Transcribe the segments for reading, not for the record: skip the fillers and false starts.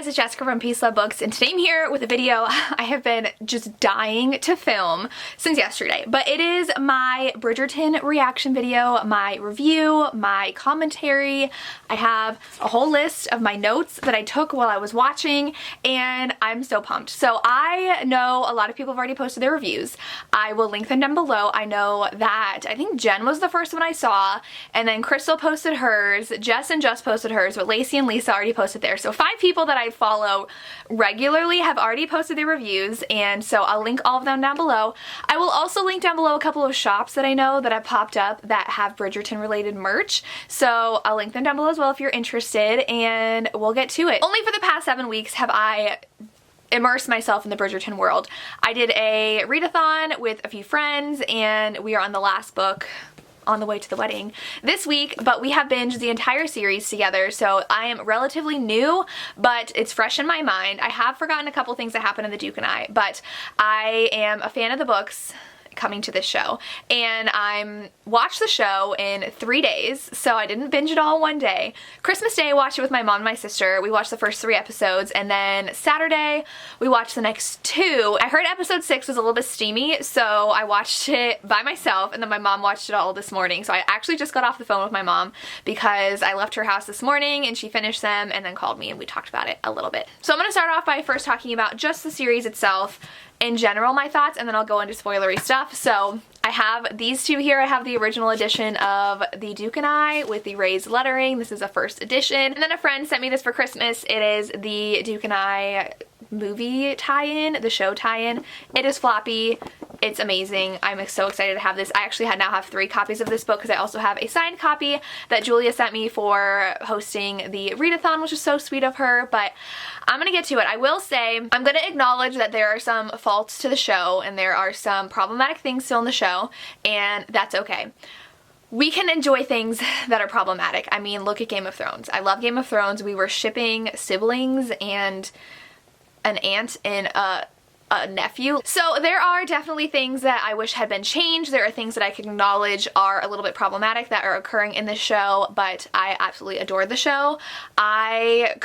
it's Jessica from Peace Love Books, and today I'm here with a video I have been just dying to film since yesterday. But it is my Bridgerton reaction video, my review, my commentary. I have a whole list of my notes that I took while I was watching, and I'm so pumped. So I know a lot of people have already posted their reviews. I will link them down below. I know that I think Jen was the first one I saw, and then Crystal posted hers, Jess and Just posted hers, but Lacey and Lisa already posted theirs. So 5 people that I follow regularly have already posted their reviews, and so I'll link all of them down below. I will also link down below a couple of shops that I know that have popped up that have Bridgerton related merch, so I'll link them down below as well if you're interested, and we'll get to it. Only for the past 7 weeks have I immerse myself in the Bridgerton world. I did a readathon with a few friends, and we are on the last book, On the Way to the Wedding, this week, but we have binged the entire series together, so I am relatively new, but it's fresh in my mind. I have forgotten a couple things that happened in The Duke and I, but I am a fan of the books coming to this show, and I watched the show in 3 days, so I didn't binge it all one day. Christmas Day I watched it with my mom and my sister. We watched the first 3 episodes, and then Saturday we watched the next 2. I heard episode 6 was a little bit steamy, so I watched it by myself, and then my mom watched it all this morning. So I actually just got off the phone with my mom because I left her house this morning and she finished them and then called me and we talked about it a little bit. So I'm going to start off by first talking about just the series itself, in general my thoughts, and then I'll go into spoilery stuff. So I have these 2 here. I have the original edition of The Duke and I with the raised lettering. This is a first edition. And then a friend sent me this for Christmas. It is The Duke and I movie tie-in, the show tie-in. It is floppy. It's amazing. I'm so excited to have this. I actually now have 3 copies of this book because I also have a signed copy that Julia sent me for hosting the readathon, which is so sweet of her, but I'm gonna get to it. I will say, I'm gonna acknowledge that there are some faults to the show and there are some problematic things still in the show, and that's okay. We can enjoy things that are problematic. I mean, look at Game of Thrones. I love Game of Thrones. We were shipping siblings and an aunt and a nephew. So there are definitely things that I wish had been changed. There are things that I can acknowledge are a little bit problematic that are occurring in this show, but I absolutely adore the show. I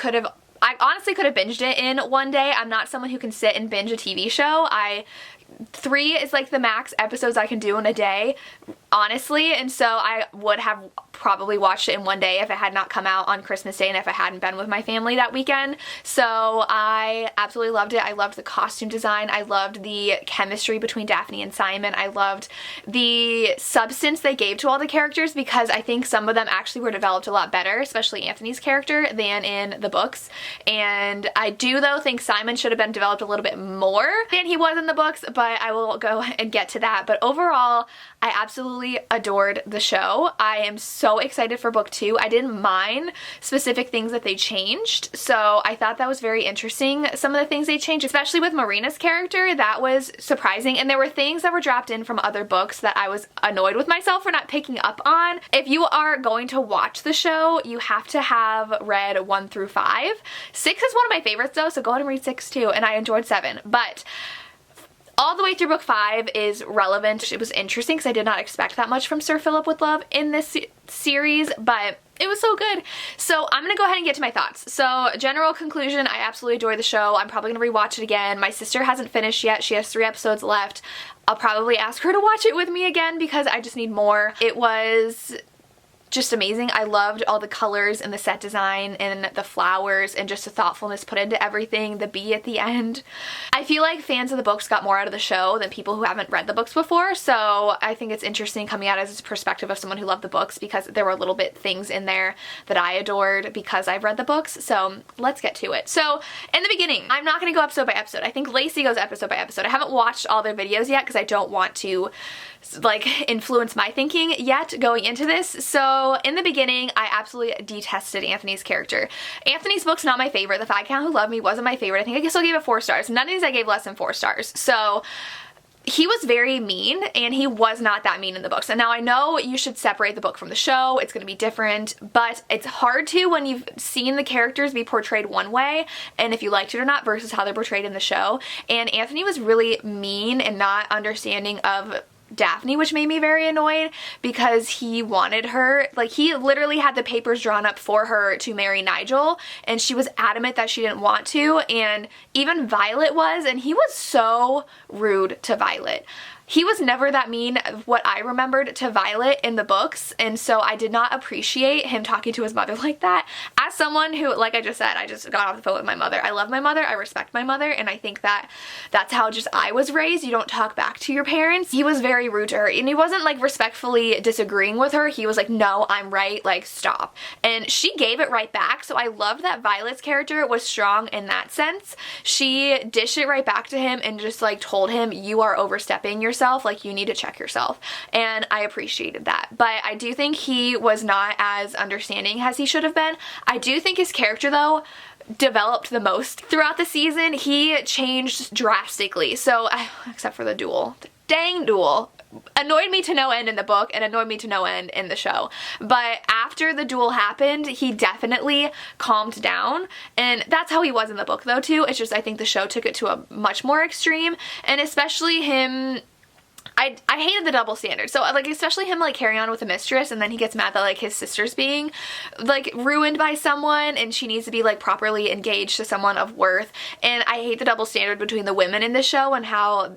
honestly could have binged it in one day. I'm not someone who can sit and binge a TV show. 3 is like the max episodes I can do in a day, honestly, and so I would have probably watched it in one day if it had not come out on Christmas Day and if I hadn't been with my family that weekend. So I absolutely loved it. I loved the costume design. I loved the chemistry between Daphne and Simon. I loved the substance they gave to all the characters because I think some of them actually were developed a lot better, especially Anthony's character, than in the books. And I do though think Simon should have been developed a little bit more than he was in the books, but I will go and get to that. But overall, I absolutely adored the show. I am so excited for book 2. I didn't mind specific things that they changed, so I thought that was very interesting. Some of the things they changed, especially with Marina's character, that was surprising, and there were things that were dropped in from other books that I was annoyed with myself for not picking up on. If you are going to watch the show, you have to have read 1 through 5. 6 is one of my favorites though, so go ahead and read 6 too, and I enjoyed 7. But all the way through book 5 is relevant. It was interesting because I did not expect that much from Sir Philip with Love in this series, but it was so good. So I'm gonna go ahead and get to my thoughts. So general conclusion, I absolutely adore the show. I'm probably gonna rewatch it again. My sister hasn't finished yet. She has 3 episodes left. I'll probably ask her to watch it with me again because I just need more. It was just amazing. I loved all the colors and the set design and the flowers and just the thoughtfulness put into everything, the bee at the end. I feel like fans of the books got more out of the show than people who haven't read the books before, so I think it's interesting coming out as a perspective of someone who loved the books because there were little bit things in there that I adored because I've read the books, so let's get to it. So in the beginning, I'm not going to go episode by episode. I think Lacey goes episode by episode. I haven't watched all their videos yet because I don't want to like influence my thinking yet going into this. So in the beginning, I absolutely detested Anthony's character. Anthony's book's not my favorite. The Viscount Who Loved Me wasn't my favorite. I think I still gave it 4 stars. None of these I gave less than 4 stars. So he was very mean, and he was not that mean in the books. And now I know you should separate the book from the show. It's going to be different, but it's hard to when you've seen the characters be portrayed one way and if you liked it or not versus how they're portrayed in the show. And Anthony was really mean and not understanding of Daphne, which made me very annoyed because he wanted her, like he literally had the papers drawn up for her to marry Nigel, and she was adamant that she didn't want to, and even Violet was, and he was so rude to Violet. He was never that mean, what I remembered, to Violet in the books, and so I did not appreciate him talking to his mother like that. As someone who, like I just said, I just got off the phone with my mother. I love my mother, I respect my mother, and I think that that's how just I was raised. You don't talk back to your parents. He was very rude to her, and he wasn't like respectfully disagreeing with her. He was like, no, I'm right, like stop. And she gave it right back, so I loved that Violet's character was strong in that sense. She dished it right back to him and just like told him, you are overstepping yourself, like you need to check yourself, and I appreciated that. But I do think he was not as understanding as he should have been. I do think his character though developed the most throughout the season. He changed drastically, so except for the duel. The dang duel annoyed me to no end in the book and annoyed me to no end in the show. But after the duel happened, he definitely calmed down, and that's how he was in the book though too. It's just I think the show took it to a much more extreme, and especially him, I hated the double standard. So like especially him like carrying on with a mistress, and then he gets mad that like his sister's being like ruined by someone and she needs to be like properly engaged to someone of worth. And I hate the double standard between the women in the show and how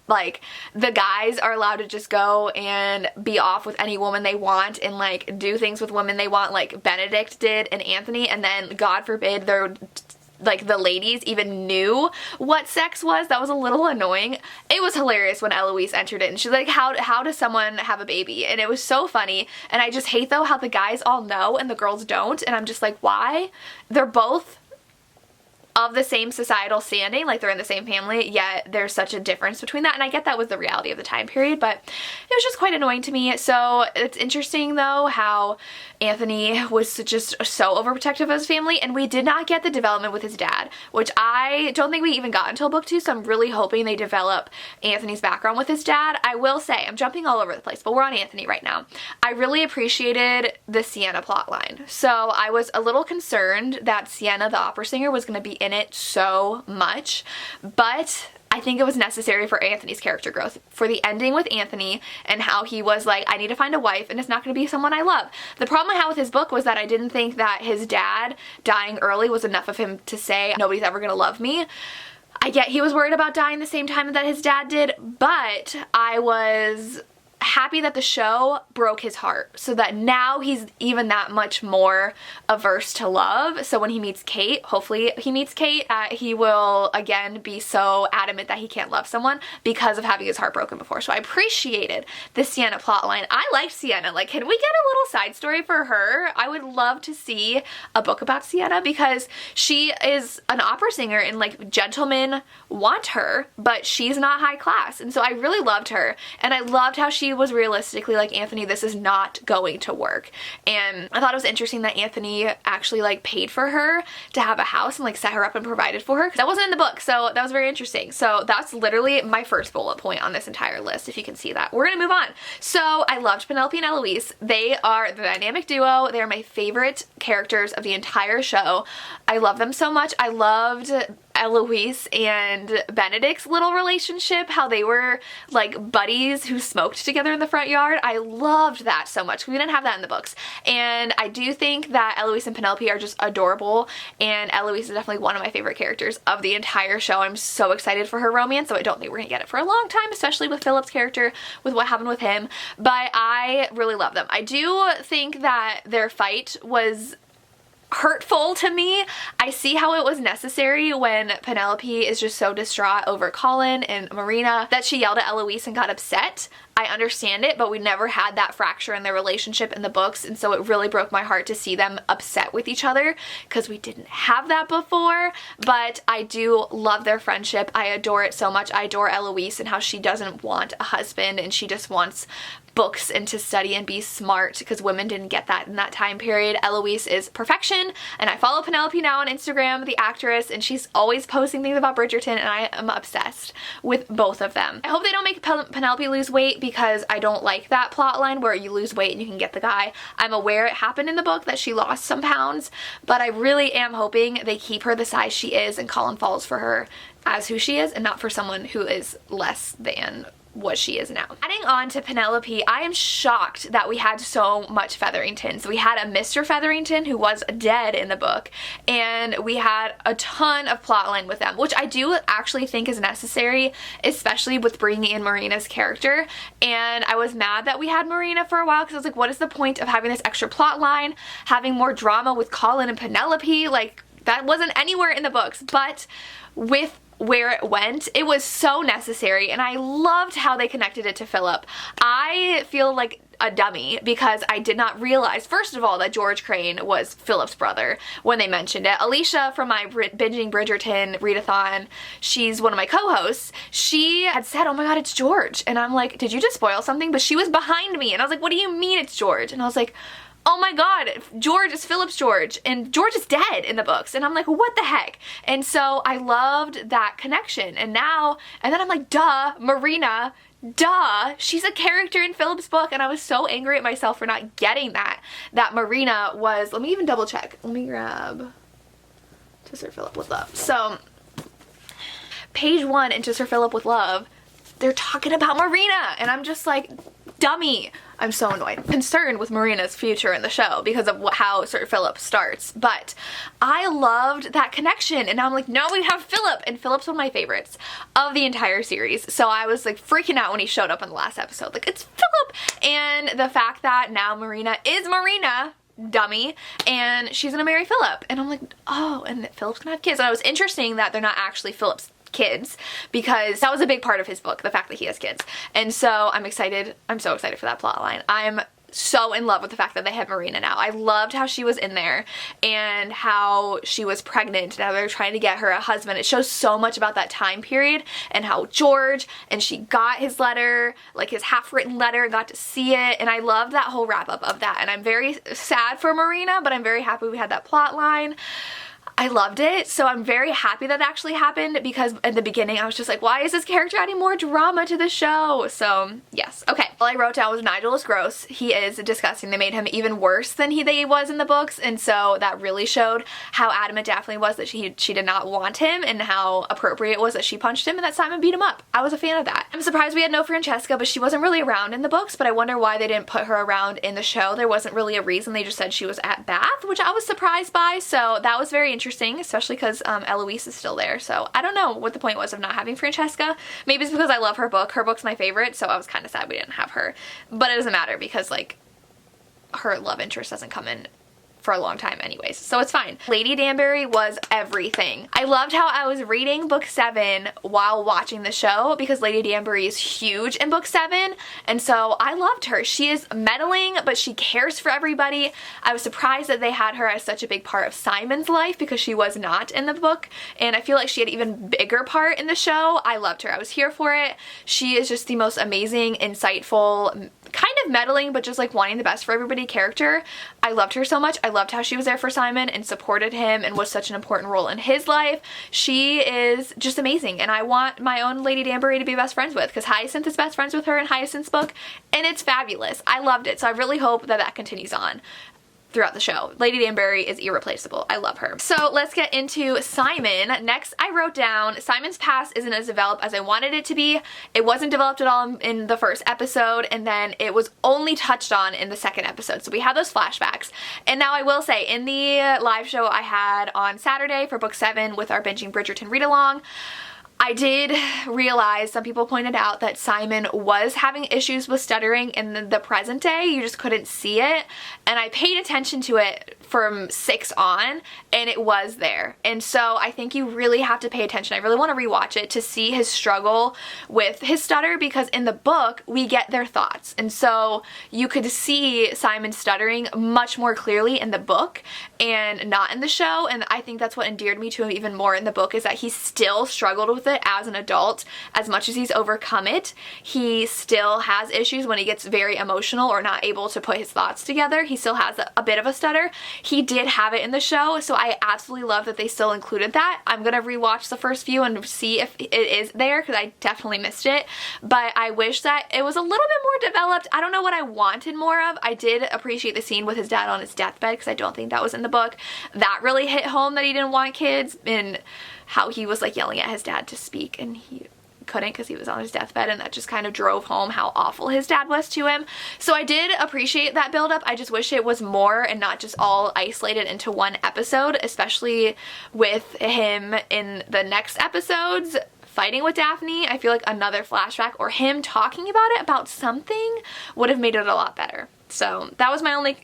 like the guys are allowed to just go and be off with any woman they want and like do things with women they want, like Benedict did and Anthony, and then God forbid they're like the ladies even knew what sex was. That was a little annoying. It was hilarious when Eloise entered it and she's like, how does someone have a baby? And it was so funny. And I just hate though how the guys all know and the girls don't, and I'm just like, why? They're both of the same societal standing, like they're in the same family, yet there's such a difference between that. And I get that was the reality of the time period, but it was just quite annoying to me. So it's interesting though how Anthony was just so overprotective of his family, and we did not get the development with his dad, which I don't think we even got until book 2, so I'm really hoping they develop Anthony's background with his dad. I will say, I'm jumping all over the place, but we're on Anthony right now. I really appreciated the Siena plotline. So I was a little concerned that Siena, the opera singer, was going to be in it so much, but I think it was necessary for Anthony's character growth, for the ending with Anthony and how he was like, I need to find a wife and it's not going to be someone I love. The problem I had with his book was that I didn't think that his dad dying early was enough of him to say nobody's ever going to love me. I get he was worried about dying the same time that his dad did, but I was happy that the show broke his heart so that now he's even that much more averse to love. So when he meets Kate, hopefully he meets Kate, he will again be so adamant that he can't love someone because of having his heart broken before. So I appreciated the Siena plotline. I liked Siena. Like, can we get a little side story for her? I would love to see a book about Siena because she is an opera singer and like gentlemen want her, but she's not high class. And so I really loved her, and I loved how she was realistically like, Anthony, this is not going to work. And I thought it was interesting that Anthony actually like paid for her to have a house and like set her up and provided for her. That wasn't in the book, so that was very interesting. So that's literally my first bullet point on this entire list, if you can see that. We're gonna move on. So I loved Penelope and Eloise. They are the dynamic duo. They are my favorite characters of the entire show. I love them so much. I loved Eloise and Benedict's little relationship, how they were like buddies who smoked together in the front yard. I loved that so much. We didn't have that in the books. And I do think that Eloise and Penelope are just adorable, and Eloise is definitely one of my favorite characters of the entire show. I'm so excited for her romance, so I don't think we're gonna get it for a long time, especially with Philip's character, with what happened with him, but I really love them. I do think that their fight was hurtful to me. I see how it was necessary when Penelope is just so distraught over Colin and Marina that she yelled at Eloise and got upset. I understand it, but we never had that fracture in their relationship in the books, and so it really broke my heart to see them upset with each other because we didn't have that before. But I do love their friendship. I adore it so much. I adore Eloise and how she doesn't want a husband and she just wants books and to study and be smart, because women didn't get that in that time period. Eloise is perfection, and I follow Penelope now on Instagram, the actress, and she's always posting things about Bridgerton, and I am obsessed with both of them. I hope they don't make Penelope lose weight, because I don't like that plot line where you lose weight and you can get the guy. I'm aware it happened in the book that she lost some pounds, but I really am hoping they keep her the size she is and Colin falls for her as who she is and not for someone who is less than what she is now. Adding on to Penelope, I am shocked that we had so much Featheringtons. We had a Mr. Featherington who was dead in the book, and we had a ton of plotline with them, which I do actually think is necessary, especially with bringing in Marina's character. And I was mad that we had Marina for a while because I was like, what is the point of having this extra plot line, having more drama with Colin and Penelope? Like, that wasn't anywhere in the books, but with where it went, it was so necessary, and I loved how they connected it to Philip. I feel like a dummy because I did not realize, first of all, that George Crane was Philip's brother when they mentioned it. Alicia from my Binging Bridgerton readathon, she's one of my co-hosts, she had said, oh my god, it's George. And I'm like, did you just spoil something? But she was behind me, and I was like, what do you mean it's George? And I was like, oh my god, George is Philip's George, and George is dead in the books. And I'm like, what the heck? And so I loved that connection. And then I'm like, duh, Marina, duh, she's a character in Philip's book. And I was so angry at myself for not getting that Marina was, let me even double check. Let me grab To Sir Philip with Love. So, page 1 in To Sir Philip with Love, they're talking about Marina, and I'm just like, dummy. I'm so annoyed. Concerned with Marina's future in the show because of how Sir Philip starts. But I loved that connection, and now I'm like, no, we have Philip, and Philip's one of my favorites of the entire series. So I was like freaking out when he showed up in the last episode. Like, it's Philip! And the fact that now Marina is Marina, dummy, and she's gonna marry Philip. And I'm like, oh, and Philip's gonna have kids. And it was interesting that they're not actually Philip's kids, because that was a big part of his book, the fact that he has kids. And so I'm excited. I'm so excited for that plot line. I'm so in love with the fact that they have Marina now. I loved how she was in there and how she was pregnant. Now they're trying to get her a husband. It shows so much about that time period and how George, and she got his letter, like his half-written letter, got to see it, and I loved that whole wrap-up of that. And I'm very sad for Marina, but I'm very happy we had that plot line. I loved it, so I'm very happy that actually happened, because in the beginning I was just like, why is this character adding more drama to the show? So yes. Okay, all I wrote down was Nigel is gross. He is disgusting. They made him even worse than he was in the books, and so that really showed how adamant Daphne was that she did not want him, and how appropriate it was that she punched him and that Simon beat him up. I was a fan of that. I'm surprised we had no Francesca, but she wasn't really around in the books, but I wonder why they didn't put her around in the show. There wasn't really a reason. They just said she was at Bath, which I was surprised by, so that was very interesting, especially because Eloise is still there. So I don't know what the point was of not having Francesca. Maybe it's because I love her book. Her book's my favorite, so I was kind of sad we didn't have her. But it doesn't matter, because like her love interest doesn't come in for a long time anyways, so it's fine. Lady Danbury was everything. I loved how I was reading book 7 while watching the show, because Lady Danbury is huge in book 7, and so I loved her. She is meddling, but she cares for everybody. I was surprised that they had her as such a big part of Simon's life, because she was not in the book, and I feel like she had an even bigger part in the show. I loved her. I was here for it. She is just the most amazing, insightful, kind of meddling, but just like wanting the best for everybody character. I loved her so much. I loved how she was there for Simon and supported him and was such an important role in his life. She is just amazing, and I want my own Lady Danbury to be best friends with, because Hyacinth is best friends with her in Hyacinth's book, and it's fabulous. I loved it, so I really hope that that continues on throughout the show. Lady Danbury is irreplaceable. I love her. So let's get into Simon. Next, I wrote down Simon's past isn't as developed as I wanted it to be. It wasn't developed at all in the first episode, and then it was only touched on in the second episode. So we have those flashbacks. And now I will say, in the live show I had on Saturday for book 7 with our Binging Bridgerton read-along, I did realize, some people pointed out, that Simon was having issues with stuttering in the present day. You just couldn't see it. And I paid attention to it from 6 on, and it was there. And so I think you really have to pay attention. I really want to rewatch it to see his struggle with his stutter, because in the book we get their thoughts. And so you could see Simon stuttering much more clearly in the book and not in the show. And I think that's what endeared me to him even more in the book, is that he still struggled with it as an adult. As much as he's overcome it, he still has issues when he gets very emotional or not able to put his thoughts together. He still has a bit of a stutter. He did have it in the show, so I absolutely love that they still included that. I'm gonna rewatch the first few and see if it is there, because I definitely missed it. But I wish that it was a little bit more developed. I don't know what I wanted more of. I did appreciate the scene with his dad on his deathbed, because I don't think that was in the book. That really hit home, that he didn't want kids, and how he was like yelling at his dad to speak, and he couldn't because he was on his deathbed, and that just kind of drove home how awful his dad was to him. So I did appreciate that buildup. I just wish it was more and not just all isolated into one episode, especially with him in the next episodes fighting with Daphne. I feel like another flashback or him talking about it, about something, would have made it a lot better. So that was my only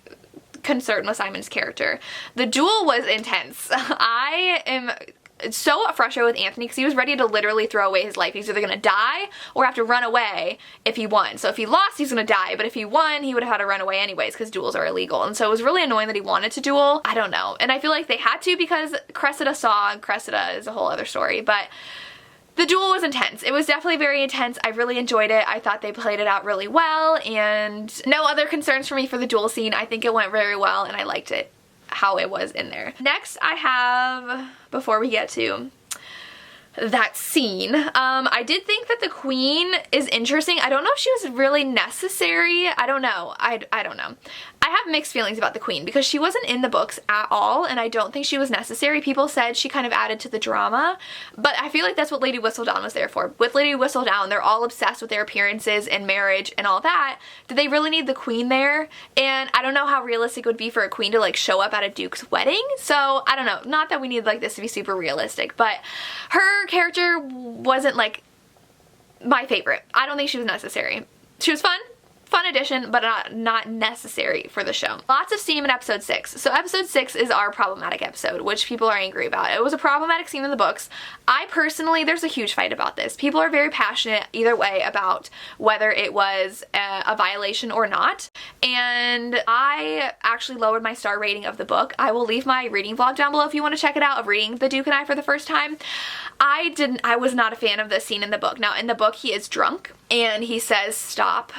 concern with Simon's character. The duel was intense. I am so frustrated with Anthony because he was ready to literally throw away his life. He's either gonna die or have to run away if he won. So if he lost, he's gonna die, but if he won, he would have had to run away anyways because duels are illegal. And so it was really annoying that he wanted to duel. I don't know. And I feel like they had to because Cressida saw, and Cressida is a whole other story, but the duel was intense. It was definitely very intense. I really enjoyed it. I thought they played it out really well, and no other concerns for me for the duel scene. I think it went very well, and I liked it how it was in there. Next I have, before we get to that scene, I did think that the queen is interesting. I don't know if she was really necessary. I don't know. I don't know. I have mixed feelings about the queen because she wasn't in the books at all, and I don't think she was necessary. People said she kind of added to the drama, but I feel like that's what Lady Whistledown was there for. With Lady Whistledown, they're all obsessed with their appearances and marriage and all that. Did they really need the queen there? And I don't know how realistic it would be for a queen to like show up at a duke's wedding. So I don't know. Not that we need like this to be super realistic, but her character wasn't like my favorite. I don't think she was necessary. She was fun addition, but not necessary for the show. Lots of steam in episode 6. So episode 6 is our problematic episode, which people are angry about. It was a problematic scene in the books. I personally, there's a huge fight about this. People are very passionate either way about whether it was a violation or not. And I actually lowered my star rating of the book. I will leave my reading vlog down below if you want to check it out, of reading The Duke and I for the first time. I was not a fan of this scene in the book. Now in the book he is drunk and he says stop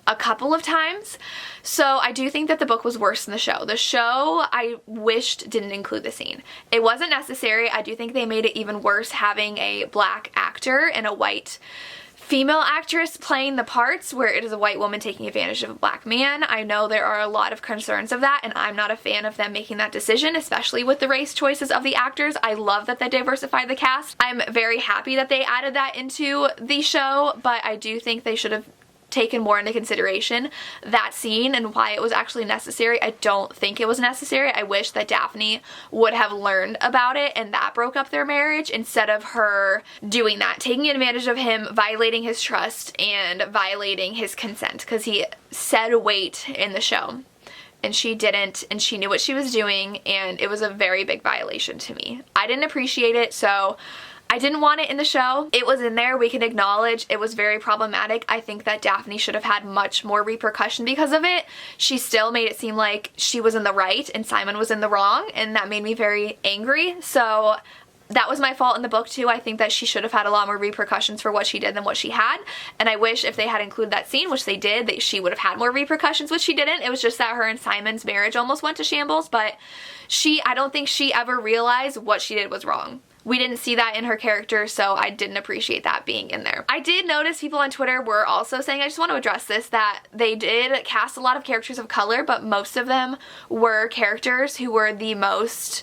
a couple of times. So I do think that the book was worse than the show. The show I wished didn't include the scene. It wasn't necessary. I do think they made it even worse having a black actor and a white female actress playing the parts where it is a white woman taking advantage of a black man. I know there are a lot of concerns of that, and I'm not a fan of them making that decision, especially with the race choices of the actors. I love that they diversified the cast. I'm very happy that they added that into the show, but I do think they should have taken more into consideration that scene and why it was actually necessary. I don't think it was necessary. I wish that Daphne would have learned about it and that broke up their marriage instead of her doing that, taking advantage of him, violating his trust and violating his consent, because he said wait in the show and she didn't, and she knew what she was doing, and it was a very big violation to me. I didn't appreciate it, so I didn't want it in the show. It was in there. We can acknowledge it was very problematic. I think that Daphne should have had much more repercussion because of it. She still made it seem like she was in the right and Simon was in the wrong, and that made me very angry. So that was my fault in the book too. I think that she should have had a lot more repercussions for what she did than what she had, and I wish if they had included that scene, which they did, that she would have had more repercussions, which she didn't. It was just that her and Simon's marriage almost went to shambles, but I don't think she ever realized what she did was wrong. We didn't see that in her character, so I didn't appreciate that being in there. I did notice people on Twitter were also saying, I just want to address this, that they did cast a lot of characters of color, but most of them were characters who were the most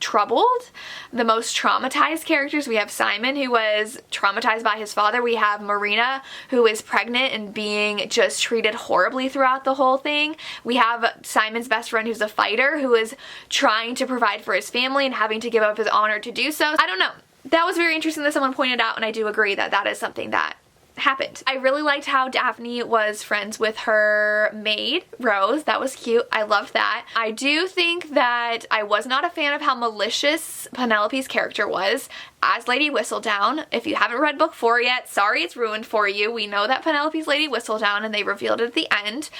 troubled, the most traumatized characters. We have Simon, who was traumatized by his father. We have Marina, who is pregnant and being just treated horribly throughout the whole thing. We have Simon's best friend, who's a fighter, who is trying to provide for his family and having to give up his honor to do so. I don't know. That was very interesting that someone pointed out, and I do agree that that is something that happened. I really liked how Daphne was friends with her maid, Rose. That was cute. I loved that. I do think that I was not a fan of how malicious Penelope's character was as Lady Whistledown. If you haven't read book 4 yet, sorry it's ruined for you. We know that Penelope's Lady Whistledown, and they revealed it at the end.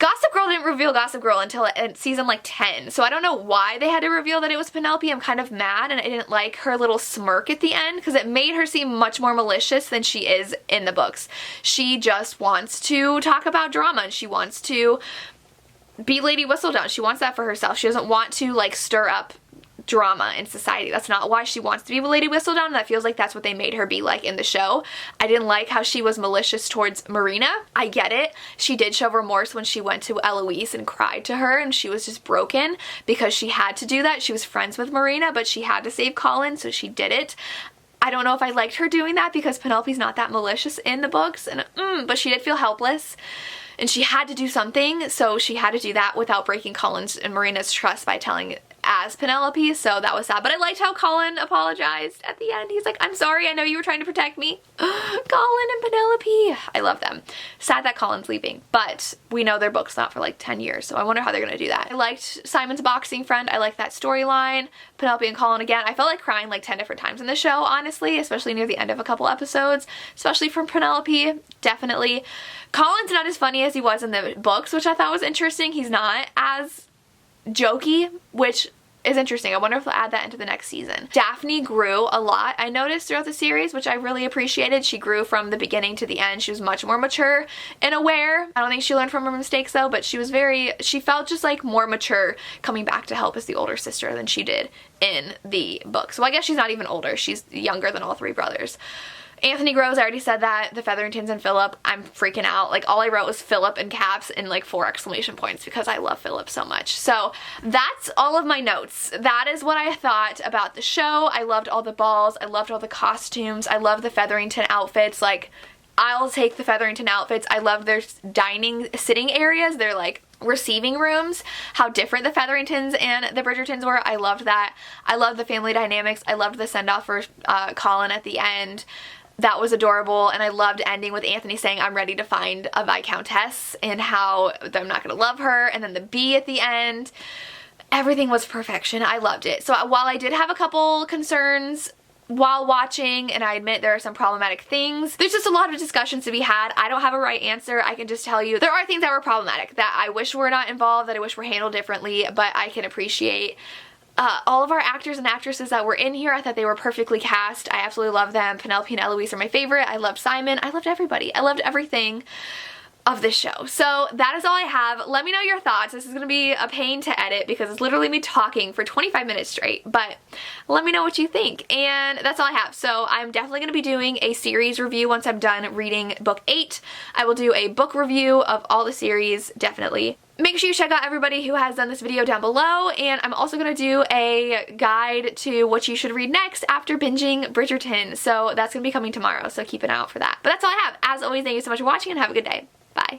Gossip Girl didn't reveal Gossip Girl until season like 10, so I don't know why they had to reveal that it was Penelope. I'm kind of mad, and I didn't like her little smirk at the end because it made her seem much more malicious than she is in the books. She just wants to talk about drama, and she wants to be Lady Whistledown. She wants that for herself. She doesn't want to like stir up drama in society. That's not why she wants to be Lady Whistledown, and that feels like that's what they made her be like in the show. I didn't like how she was malicious towards Marina. I get it. She did show remorse when she went to Eloise and cried to her, and she was just broken because she had to do that. She was friends with Marina, but she had to save Colin, so she did it. I don't know if I liked her doing that because Penelope's not that malicious in the books, and but she did feel helpless. And she had to do something, so she had to do that without breaking Colin's and Marina's trust by telling as Penelope, so that was sad. But I liked how Colin apologized at the end. He's like, I'm sorry, I know you were trying to protect me. Colin and Penelope. I love them. Sad that Colin's leaving, but we know their book's not for like 10 years, so I wonder how they're gonna do that. I liked Simon's boxing friend. I liked that storyline. Penelope and Colin again. I felt like crying like 10 different times in the show, honestly, especially near the end of a couple episodes, especially from Penelope, definitely. Colin's not as funny as he was in the books, which I thought was interesting. He's not as jokey, which is interesting. I wonder if they'll add that into the next season. Daphne grew a lot, I noticed, throughout the series, which I really appreciated. She grew from the beginning to the end. She was much more mature and aware. I don't think she learned from her mistakes though, but she felt just like more mature coming back to help as the older sister than she did in the book. So I guess she's not even older. She's younger than all three brothers. Anthony grows, I already said that. The Featheringtons and Philip, I'm freaking out. Like, all I wrote was Philip in caps and like 4 exclamation points because I love Philip so much. So that's all of my notes. That is what I thought about the show. I loved all the balls. I loved all the costumes. I love the Featherington outfits. Like, I'll take the Featherington outfits. I love their sitting areas. They're like receiving rooms, how different the Featheringtons and the Bridgertons were. I loved that. I loved the family dynamics. I loved the send-off for Colin at the end. That was adorable, and I loved ending with Anthony saying, I'm ready to find a Viscountess, and how I'm not going to love her, and then the bee at the end. Everything was perfection. I loved it. So while I did have a couple concerns while watching, and I admit there are some problematic things, there's just a lot of discussions to be had. I don't have a right answer. I can just tell you there are things that were problematic that I wish were not involved, that I wish were handled differently, but I can appreciate all of our actors and actresses that were in here. I thought they were perfectly cast. I absolutely love them. Penelope and Eloise are my favorite. I loved Simon. I loved everybody. I loved everything of this show. So that is all I have. Let me know your thoughts. This is going to be a pain to edit because it's literally me talking for 25 minutes straight, but let me know what you think. And that's all I have. So I'm definitely going to be doing a series review once I'm done reading book 8. I will do a book review of all the series, definitely. Make sure you check out everybody who has done this video down below, and I'm also going to do a guide to what you should read next after binging Bridgerton, so that's going to be coming tomorrow, so keep an eye out for that. But that's all I have. As always, thank you so much for watching and have a good day. Bye.